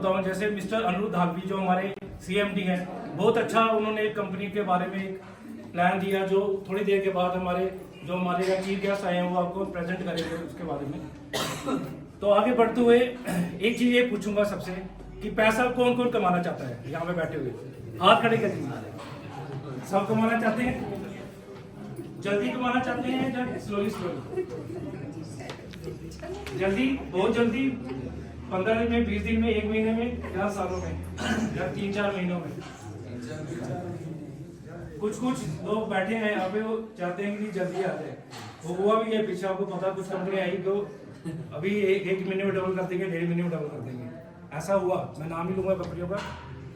बताऊं, जैसे मिस्टर अनिरुद्ध धागवी जो हमारे सीएमडी हैं, बहुत अच्छा उन्होंने कंपनी के बारे में एक प्लान दिया, जो थोड़ी देर के बाद हमारे चीफ गेस्ट आए हैं वो आपको प्रेजेंट करेंगे उसके बारे में। तो आगे बढ़ते हुए एक चीज ये पूछूंगा सबसे कि पैसा कौन कौन कमाना चाहता है? यहाँ पे बैठे हुए हाथ खड़े करिए। सब कमाना चाहते हैं? जल्दी कमाना चाहते हैं या स्लोली स्लोली? जल्दी, बहुत जल्दी, 15 दिन में, 20 दिन में, 1 महीने में, या सालों में, या 3-4 महीनों में? कुछ लोग बैठे हैं यहाँ पे, वो चाहते हैं कि जल्दी आ जाए। वो हुआ भी है पीछे, आपको पता, कुछ कंपनी आई तो अभी एक महीने में डबल कर देंगे, 1.5 महीने में डबल कर देंगे। ऐसा हुआ, मैं नाम ही लूंगा कंपनियों का।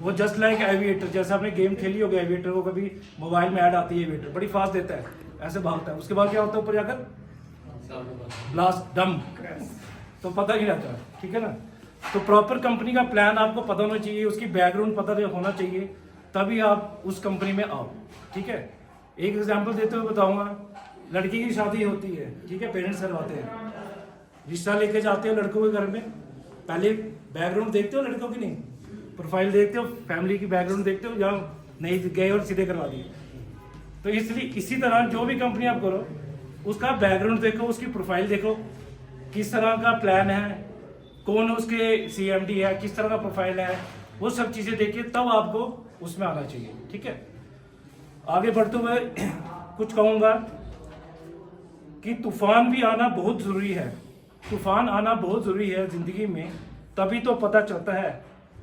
वो जस्ट लाइक एविएटर, जैसे आपने गेम खेली होगी एविएटर, को कभी मोबाइल में ऐड आती है, एविएटर बड़ी फास्ट देता है, ऐसे भागता है, उसके बाद क्या होता है ऊपर जाकर? ब्लास्ट, डम, तो पता ही रहता है, ठीक है ना। तो प्रॉपर कंपनी का प्लान आपको पता होना चाहिए, उसकी बैकग्राउंड पता होना चाहिए, तभी आप उस कंपनी में आओ, ठीक है। एक एग्जांपल देते हुए बताऊंगा, लड़की की शादी होती है, ठीक है, पेरेंट्स करवाते हैं, रिश्ता लेके जाते हो लड़कों के घर में, पहले बैकग्राउंड देखते हो लड़कों की, नहीं प्रोफाइल देखते हो, फैमिली की बैकग्राउंड देखते हो, या नहीं गए और सीधे करवा दिए। तो इसलिए इसी तरह जो भी कंपनी आप करो, उसका बैकग्राउंड देखो, उसकी प्रोफाइल देखो, किस तरह का प्लान है, कौन उसके सीएमडी है, किस तरह का प्रोफाइल है, वो सब चीजें देखिए, तब आपको उसमें आना चाहिए, ठीक है। आगे बढ़ते हुए कुछ कहूंगा कि तूफान भी आना बहुत जरूरी है। तूफान आना बहुत जरूरी है जिंदगी में, तभी तो पता चलता है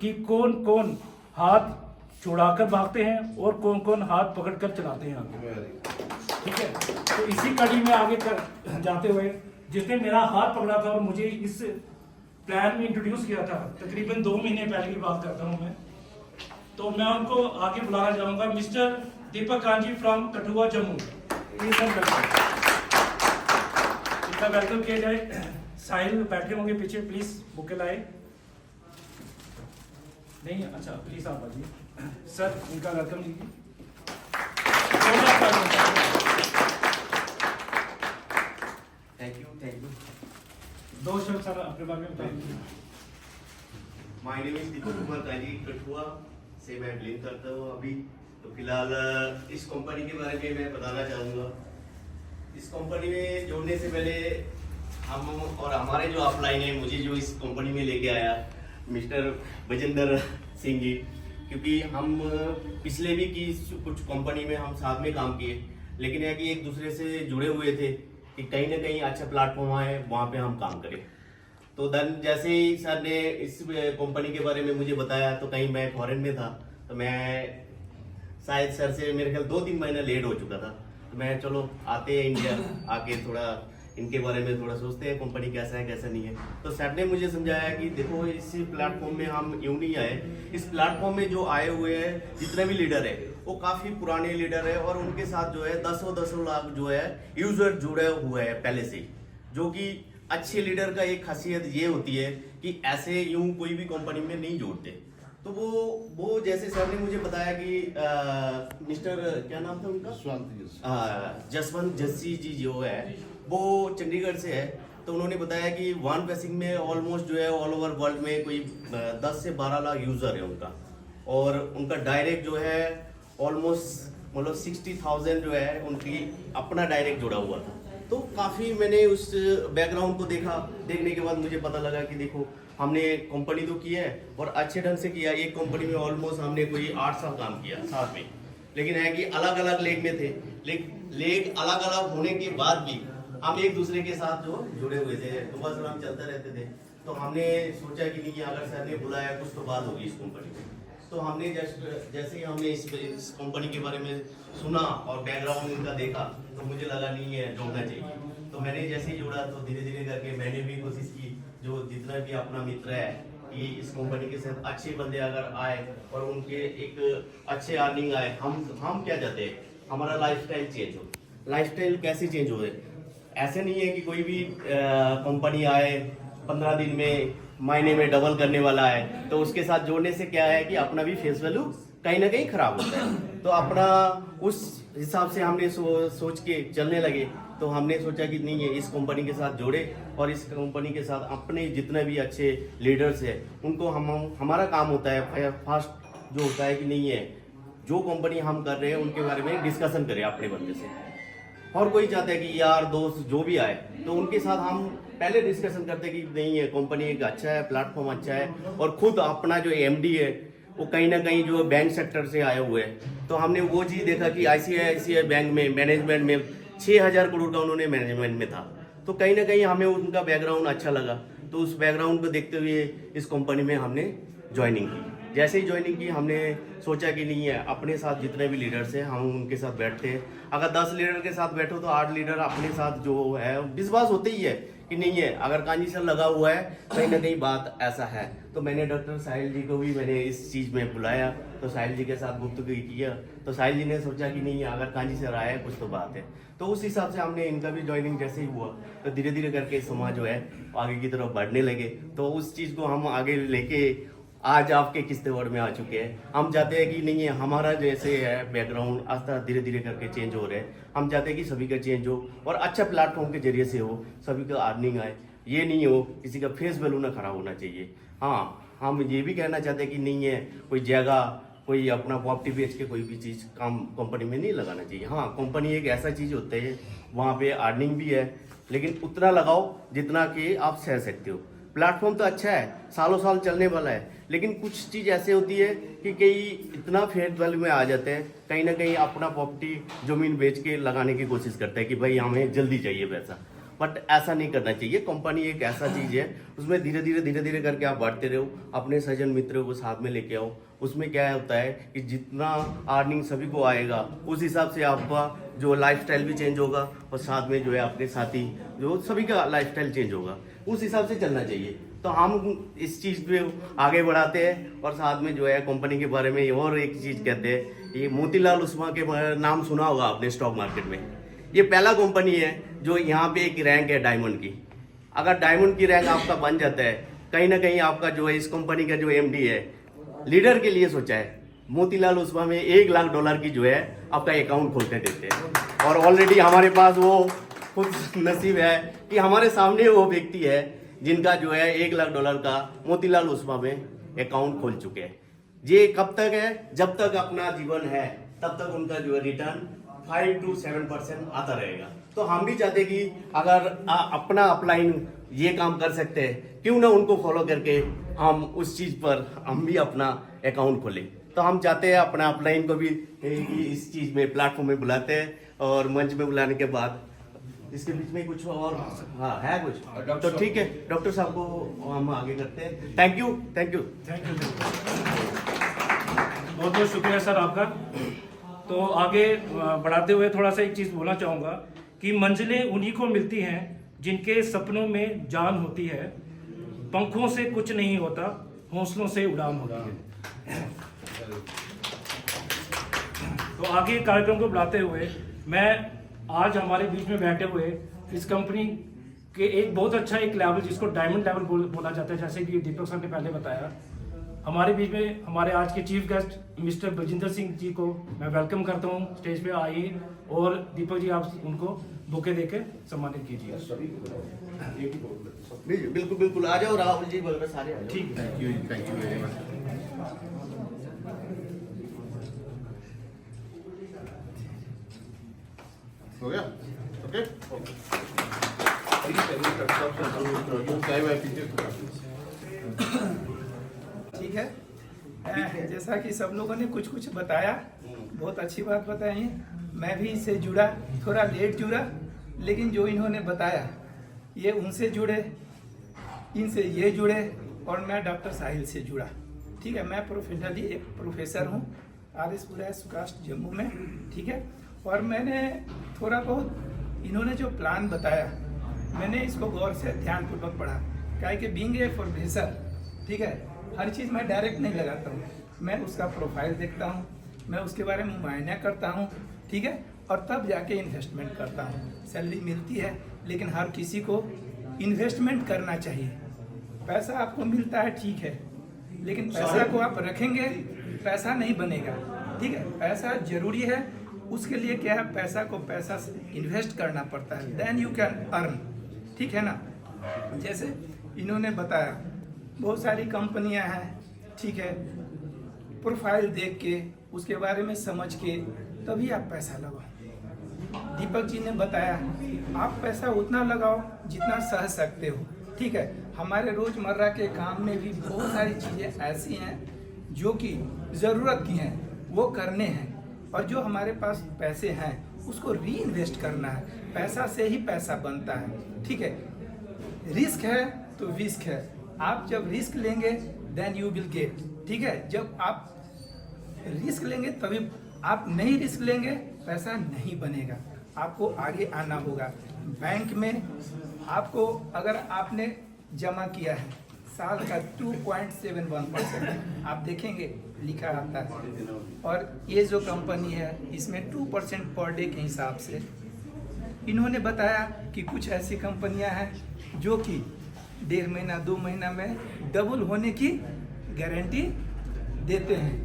कि कौन कौन हाथ छुड़ाकर भागते हैं और कौन कौन हाथ पकड़कर चलाते हैं आगे, ठीक है। तो इसी कड़ी में आगे जाते हुए, जिसने मेरा हाथ पकड़ा था और मुझे इस प्लान में इंट्रोड्यूस किया था, तकरीबन 2 महीने पहले की बात करता हूं मैं, तो मैं उनको आगे बुलाना चाहूंगा, mister Deepak kanji from Kathua Jammu. इनका वेलकम किया जाए। साहिल बैठे होंगे पीछे, प्लीज बुके लाए। नहीं, अच्छा प्लीज आप आइए सर, इनका वेलकम लीजिए। Thank you. 2 शब्द सर अपने बारे में बताइए। My name is Deepak Kumar kanji, Kathua से मैं बिलोंग करता हूँ अभी। तो फिलहाल इस कंपनी के बारे में मैं बताना चाहूँगा। इस कंपनी में जोड़ने से पहले हम और हमारे जो अपलाइन है, मुझे जो इस कंपनी में लेके आया मिस्टर बजेंद्र सिंह जी, क्योंकि हम पिछले भी की कुछ कंपनी में हम साथ में काम किए, लेकिन है कि एक दूसरे से जुड़े हुए थे कि कहीं ना कहीं अच्छा प्लेटफॉर्म आए, वहाँ पे हम काम करें। तो देन जैसे ही सर ने इस कंपनी के बारे में मुझे बताया, तो कहीं मैं फॉरेन में था, तो मैं शायद सर से मेरे ख्याल 2-3 महीना लेट हो चुका था। तो मैं चलो आते हैं इंडिया, आके थोड़ा इनके बारे में थोड़ा सोचते हैं कंपनी कैसा है कैसा नहीं है। तो सर ने मुझे समझाया कि देखो इस प्लेटफॉर्म में हम यूं नहीं आए, इस प्लेटफॉर्म में जो आए हुए हैं जितने भी लीडर है वो काफ़ी पुराने लीडर है, और उनके साथ जो है 10 लाख जो है यूजर जुड़े हुए हैं पहले से, जो कि अच्छे लीडर का एक खासियत ये होती है कि ऐसे यूं कोई भी कंपनी में नहीं जोड़ते। तो वो जैसे सर ने मुझे बताया कि मिस्टर क्या नाम था उनका, जसवंत जस्सी जी जो है वो चंडीगढ़ से है। तो उन्होंने बताया कि वन पैसिंग में ऑलमोस्ट जो है ऑल ओवर वर्ल्ड में कोई 10 से 12 लाख यूजर है उनका, और उनका डायरेक्ट जो है ऑलमोस्ट मतलब 60,000 जो है उनकी अपना डायरेक्ट जुड़ा हुआ था। तो काफ़ी मैंने उस बैकग्राउंड को देखने के बाद मुझे पता लगा कि देखो हमने कंपनी तो की है और अच्छे ढंग से किया। एक कंपनी में ऑलमोस्ट हमने कोई 8 साल काम किया साथ में, लेकिन है कि अलग अलग लेग में थे, लेग अलग अलग होने के बाद भी हम एक दूसरे के साथ जो जुड़े हुए थे, सुबह शाम चलते रहते थे। तो हमने सोचा कि नहीं, अगर सर ने बुलाया कुछ तो बात होगी इस कंपनी में। तो हमने जैसे ही हमने इस कंपनी के बारे में सुना और बैकग्राउंड इनका देखा, तो मुझे लगा नहीं है जोड़ना चाहिए। तो मैंने जैसे ही जोड़ा, तो धीरे धीरे करके मैंने भी कोशिश की, जो जितना भी अपना मित्र है कि इस कंपनी के साथ अच्छे बंदे अगर आए और उनके एक अच्छे अर्निंग आए, हम क्या चाहते हैं, हमारा लाइफस्टाइल चेंज हो। लाइफस्टाइल कैसे चेंज हो? ऐसे नहीं है कि कोई भी कंपनी आए 15 दिन में महीने में डबल करने वाला है, तो उसके साथ जोड़ने से क्या है कि अपना भी फेस वैल्यू कहीं ना कहीं खराब होता है। तो अपना उस हिसाब से हमने सोच के चलने लगे तो हमने सोचा कि नहीं है, इस कंपनी के साथ जोड़े और इस कंपनी के साथ अपने जितने भी अच्छे लीडर्स हैं उनको हमारा काम होता है फास्ट जो होता है कि नहीं है, जो कंपनी हम कर रहे हैं उनके बारे में डिस्कशन करें अपने बंदे से। और कोई चाहता है कि यार दोस्त जो भी आए तो उनके साथ हम पहले डिस्कशन करते हैं कि नहीं है, कंपनी एक अच्छा है, प्लेटफॉर्म अच्छा है, और खुद अपना जो एमडी है वो कहीं ना कहीं जो बैंक सेक्टर से आए हुए हैं। तो हमने वो चीज़ देखा कि आईसीआईसीआई बैंक में मैनेजमेंट में 6,000 करोड़ का उन्होंने मैनेजमेंट में था, तो कहीं ना कहीं हमें उनका बैकग्राउंड अच्छा लगा। तो उस बैकग्राउंड को देखते हुए इस कंपनी में हमने ज्वाइनिंग की। जैसे ही ज्वाइनिंग की हमने सोचा कि नहीं है, अपने साथ जितने भी लीडर्स हैं हम उनके साथ बैठते हैं। अगर 10 लीडर के साथ बैठो तो 8 लीडर अपने साथ जो है विश्वास होते ही है कि नहीं है, अगर कांजी सर लगा हुआ है कहीं ना कहीं बात ऐसा है। तो मैंने डॉक्टर साहिल जी को भी मैंने इस चीज़ में बुलाया, तो साहिल जी के साथ गुफ्तगू किया, तो साहिल जी ने सोचा कि नहीं है, अगर कांजी सर आया है कुछ तो बात है। तो उस हिसाब से हमने इनका भी ज्वाइनिंग जैसे ही हुआ तो धीरे धीरे करके समाज जो है आगे की तरफ बढ़ने लगे। तो उस चीज़ को हम आगे लेके आज आपके किस्ते वर्ड में आ चुके हैं। हम चाहते हैं कि नहीं है, हमारा जैसे है बैकग्राउंड आस्ता धीरे धीरे करके चेंज हो रहे हैं। हम चाहते हैं कि सभी का चेंज हो और अच्छा प्लेटफॉर्म के जरिए से हो, सभी का अर्निंग आए, ये नहीं हो किसी का फेस वैल्यू ना खराब होना चाहिए। हाँ, हम ये भी कहना चाहते हैं कि नहीं है, कोई जगह कोई अपना प्रॉपर्टी बेच के कोई भी चीज़ काम कंपनी में नहीं लगाना चाहिए। हाँ, कंपनी एक ऐसा चीज़ होता है वहाँ पे अर्निंग भी है, लेकिन उतना लगाओ जितना कि आप सह सकते हो। प्लेटफॉर्म तो अच्छा है, सालों साल चलने वाला है, लेकिन कुछ चीज़ ऐसे होती है कि कई इतना फेस वैल्यू में आ जाते हैं, कहीं ना कहीं अपना प्रॉपर्टी ज़मीन बेच के लगाने की कोशिश करता है कि भाई हमें जल्दी चाहिए पैसा। बट ऐसा नहीं करना चाहिए। कंपनी एक ऐसा चीज़ है, उसमें धीरे धीरे करके आप बढ़ते रहो, अपने सज्जन मित्रों को साथ में लेके आओ। उसमें क्या होता है कि जितना अर्निंग सभी को आएगा उस हिसाब से आपका जो लाइफस्टाइल भी चेंज होगा और साथ में जो है अपने साथी जो सभी का लाइफस्टाइल चेंज होगा, उस हिसाब से चलना चाहिए। तो हम इस चीज़ पे आगे बढ़ाते हैं और साथ में जो है कंपनी के बारे में और एक चीज़ कहते हैं, ये मोतीलाल उस्मा के नाम सुना होगा आपने स्टॉक मार्केट में। ये पहला कंपनी है जो यहाँ पे एक रैंक है डायमंड की। अगर डायमंड की रैंक आपका बन जाता है, कहीं ना कहीं आपका जो है इस कंपनी का जो एमडी है लीडर के लिए सोचा है, मोतीलाल उस्मा में $1,00,000 की जो है आपका अकाउंट खोल कर देते हैं। और ऑलरेडी हमारे पास वो खुद नसीब है कि हमारे सामने वो व्यक्ति है जिनका जो है $1,00,000 का मोतीलाल उस्मा में अकाउंट खोल चुके हैं। ये कब तक है? जब तक अपना जीवन है तब तक उनका जो है रिटर्न 5 to 7% आता रहेगा। तो हम भी चाहते कि अगर अपना अपलाइन ये काम कर सकते हैं, क्यों ना उनको फॉलो करके हम उस चीज़ पर हम भी अपना अकाउंट खोलें। तो हम चाहते हैं अपना अपलाइन को भी इस चीज़ में प्लेटफॉर्म में बुलाते हैं, और मंच में बुलाने के बाद इसके बीच में कुछ और हाँ है कुछ तो ठीक है, डॉक्टर साहब को हम आगे करते हैं। Thank you. बहुत बहुत शुक्रिया सर आपका। तो आगे बढ़ाते हुए थोड़ा सा एक चीज़ बोलना चाहूँगा कि मंजिलें उन्हीं को मिलती हैं जिनके सपनों में जान होती है। पंखों से कुछ नहीं होता, हौसलों से उड़ान होती है। तो आगे कार्यक्रम को बढ़ाते हुए मैं आज हमारे बीच में बैठे हुए इस कंपनी के एक बहुत अच्छा एक लेवल जिसको डायमंड लेवल बोला जाता है, जैसे कि दीपक सर ने पहले बताया, हमारे बीच में हमारे आज के chief guest mister Bajinder Singh ji को मैं वेलकम करता हूँ। स्टेज पे आइए और दीपक जी आप उनको बुके देके सम्मानित कीजिए। बिल्कुल आ जाओ, राहुल जी बोल रहे सारे आ जाओ। ठीक है, थैंक यू वेरी मच। हो गया? ओके? ठीक है। जैसा कि सब लोगों ने कुछ कुछ बताया, बहुत अच्छी बात बताई है। मैं भी इससे जुड़ा, थोड़ा लेट जुड़ा, लेकिन जो इन्होंने बताया ये उनसे जुड़े, इनसे ये जुड़े, और मैं डॉक्टर साहिल से जुड़ा। ठीक है, मैं प्रोफेशनली एक प्रोफेसर हूँ आरएसपुरा सुकास्ट जम्मू में। ठीक है, और मैंने थोड़ा बहुत इन्होंने जो प्लान बताया मैंने इसको गौर से ध्यानपूर्वक पढ़ा। क्या है कि बीइंग ए प्रोफेसर, ठीक है, हर चीज़ मैं डायरेक्ट नहीं लगाता हूँ, मैं उसका प्रोफाइल देखता हूँ, मैं उसके बारे में मुआयना करता हूँ। ठीक है, और तब जाके इन्वेस्टमेंट करता हूँ। सैलरी मिलती है, लेकिन हर किसी को इन्वेस्टमेंट करना चाहिए। पैसा आपको मिलता है ठीक है, लेकिन पैसा को आप रखेंगे पैसा नहीं बनेगा। ठीक है, पैसा जरूरी है, उसके लिए क्या है, पैसा को पैसा से इन्वेस्ट करना पड़ता है, देन यू कैन अर्न। ठीक है ना। जैसे इन्होंने बताया बहुत सारी कंपनियां हैं, ठीक है, प्रोफाइल देख के उसके बारे में समझ के तभी आप पैसा लगाओ। दीपक जी ने बताया आप पैसा उतना लगाओ जितना सह सकते हो। ठीक है, हमारे रोजमर्रा के काम में भी बहुत सारी चीज़ें ऐसी हैं जो कि ज़रूरत की हैं, वो करने हैं, और जो हमारे पास पैसे हैं उसको री इन्वेस्ट करना है। पैसा से ही पैसा बनता है। ठीक है, रिस्क है तो रिस्क है, आप जब रिस्क लेंगे देन यू विल गेट। ठीक है, जब आप रिस्क लेंगे तभी, आप नहीं रिस्क लेंगे पैसा नहीं बनेगा, आपको आगे आना होगा। बैंक में आपको अगर आपने जमा किया है साल का 2.71%, आप देखेंगे लिखा आता है, और ये जो कंपनी है इसमें 2% पर डे के हिसाब से इन्होंने बताया कि कुछ ऐसी कंपनियां हैं जो कि 1.5 महीना 2 महीना में डबल होने की गारंटी देते हैं।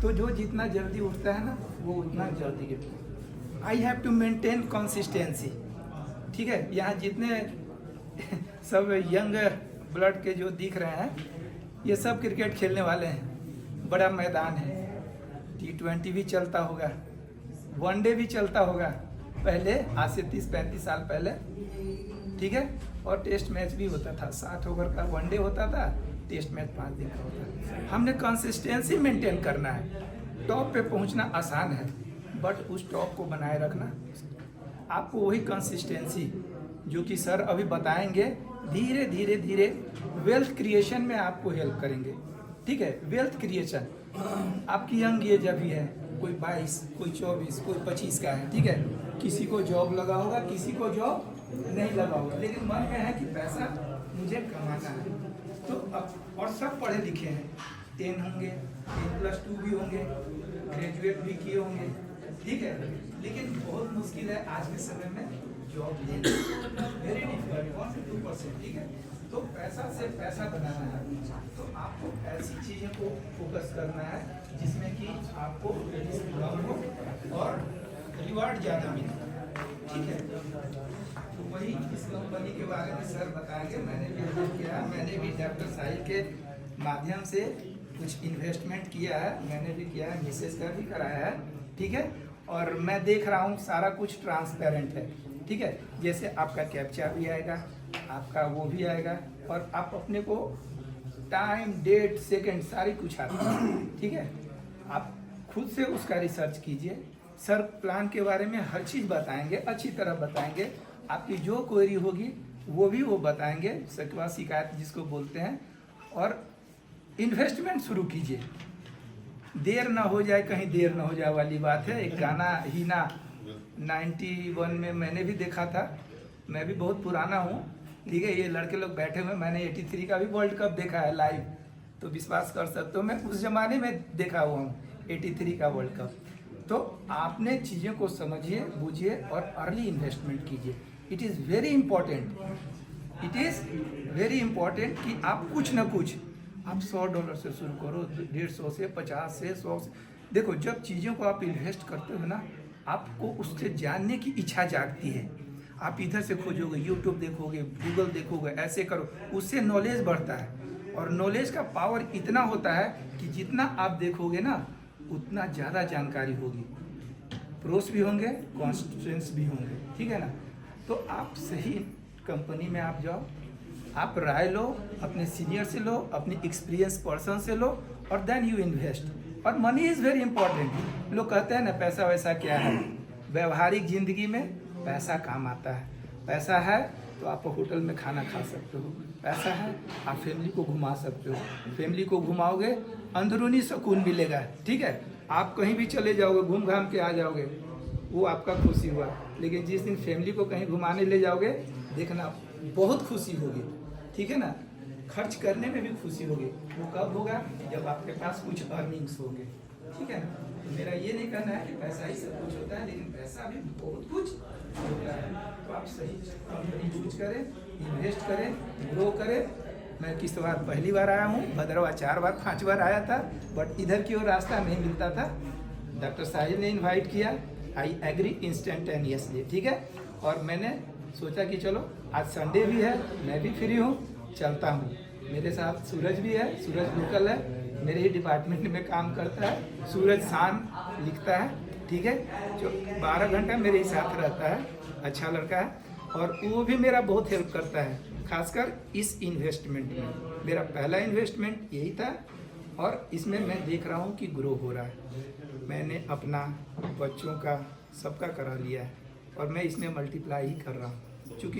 तो जो जितना जल्दी उठता है ना वो उतना जल्दी गिरता है। I have to maintain consistency. ठीक है, यहाँ जितने सब यंग ब्लड के जो दिख रहे हैं ये सब क्रिकेट खेलने वाले हैं। बड़ा मैदान है, T20 भी चलता होगा, वनडे भी चलता होगा पहले, आज से 30-35 साल पहले। ठीक है, और टेस्ट मैच भी होता था, 60 ओवर का वनडे होता था, टेस्ट मैच 5 दिन का होता है। हमने कंसिस्टेंसी मेंटेन करना है। टॉप पे पहुंचना आसान है, बट उस टॉप को बनाए रखना आपको वही कंसिस्टेंसी जो कि सर अभी बताएंगे, धीरे धीरे धीरे वेल्थ क्रिएशन में आपको हेल्प करेंगे। ठीक है, वेल्थ क्रिएशन आपकी यंग एज अभी है, कोई 22, कोई 24, कोई 25 का है। ठीक है, किसी को जॉब लगा होगा, किसी को जॉब नहीं लगा होगा, लेकिन मन में है कि पैसा मुझे कमाना है। तो अब और सब पढ़े लिखे हैं, 10 होंगे, 10+2 भी होंगे, ग्रेजुएट भी किए होंगे। ठीक है, लेकिन बहुत मुश्किल है आज के समय में जॉब लेना, वेरी डिफिकल्ट, 1 से 2%। ठीक है, तो पैसा से पैसा बनाना है, तो आपको ऐसी चीज़ों को फोकस करना है जिसमें कि आपको रिस्क कम हो और रिवार्ड ज़्यादा मिले। ठीक है, तो वही इस कंपनी के बारे में सर बताएंगे। मैंने भी अध्ययन किया, मैंने भी डॉक्टर साहिल के माध्यम से कुछ इन्वेस्टमेंट किया है, मैंने भी किया है, मिसेस का भी कराया है। ठीक है, और मैं देख रहा हूँ सारा कुछ ट्रांसपेरेंट है। ठीक है, जैसे आपका कैप्चा भी आएगा, आपका वो भी आएगा, और आप अपने को टाइम, डेट, सेकंड सारी कुछ आती है। ठीक है, आप खुद से उसका रिसर्च कीजिए। सर प्लान के बारे में हर चीज़ बताएंगे, अच्छी तरह बताएंगे। आपकी जो क्वेरी होगी वो भी वो बताएंगे, शिकवा शिकायत जिसको बोलते हैं। और इन्वेस्टमेंट शुरू कीजिए, देर ना हो जाए, कहीं देर ना हो जाए वाली बात है। एक गाना हीना 91 में मैंने भी देखा था, मैं भी बहुत पुराना हूँ। ठीक है, ये लड़के लोग बैठे हुए, मैंने 83 का भी वर्ल्ड कप देखा है लाइव, तो विश्वास कर सकते हो मैं उस जमाने में देखा हुआ हूँ 83 का वर्ल्ड कप। तो आपने चीज़ों को समझिए, बूझिए और अर्ली इन्वेस्टमेंट कीजिए। It is very important, it is very important कि आप कुछ ना कुछ, आप $100 से शुरू करो, 150 से, 50 से, 100 से। देखो, जब चीज़ों को आप इन्वेस्ट करते हो ना, आपको उससे जानने की इच्छा जागती है। आप इधर से खोजोगे, यूट्यूब देखोगे, गूगल देखोगे, ऐसे करो, उससे नॉलेज बढ़ता है। और नॉलेज का पावर इतना होता है कि जितना आप देखोगे ना उतना ज़्यादा जानकारी होगी, प्रोस भी होंगे, कॉन्स्टिट्यूएंट्स भी होंगे। ठीक है ना, तो आप सही कंपनी में आप जाओ, आप राय लो, अपने सीनियर से लो, अपने एक्सपीरियंस पर्सन से लो, और देन यू इन्वेस्ट। और मनी इज़ वेरी इंपॉर्टेंट। लोग कहते हैं ना पैसा वैसा क्या है, व्यवहारिक ज़िंदगी में पैसा काम आता है। पैसा है तो आप होटल में खाना खा सकते हो, पैसा है आप फैमिली को घुमा सकते हो, फैमिली को घुमाओगे अंदरूनी सुकून मिलेगा। ठीक है, आप कहीं भी चले जाओगे, घूम घाम के आ जाओगे, वो आपका खुशी हुआ। लेकिन जिस दिन फैमिली को कहीं घुमाने ले जाओगे, देखना बहुत खुशी होगी। ठीक है ना, खर्च करने में भी खुशी होगी। वो कब होगा, जब आपके पास कुछ अर्निंग्स होंगे। ठीक है ना, तो मेरा ये नहीं कहना है कि पैसा ही सब कुछ होता है, लेकिन पैसा भी बहुत कुछ होता है। तो आप सही कंपनी चूज करें, इन्वेस्ट करें, ग्रो करें। मैं किश्तवाड़ पहली बार आया हूँ, भद्रवा 4 बार 5 बार आया था, बट इधर की ओर रास्ता नहीं मिलता था। डॉक्टर साहिल ने इनवाइट किया, आई एग्री इंस्टेंटेनियसली, ठीक है। और मैंने सोचा कि चलो आज संडे भी है, मैं भी फ्री हूँ, चलता हूँ। मेरे साथ सूरज भी है, सूरज लोकल है, मेरे ही डिपार्टमेंट में काम करता है। सूरज शान लिखता है, ठीक है, जो 12 घंटा मेरे ही साथ रहता है, अच्छा लड़का है। और वो भी मेरा बहुत हेल्प करता है, खासकर इस इन्वेस्टमेंट में। मेरा पहला इन्वेस्टमेंट यही था और इसमें मैं देख रहा हूँ कि ग्रो हो रहा है। मैंने अपना, बच्चों का, सबका करा लिया है और मैं इसमें मल्टीप्लाई ही कर रहा हूँ, चूँकि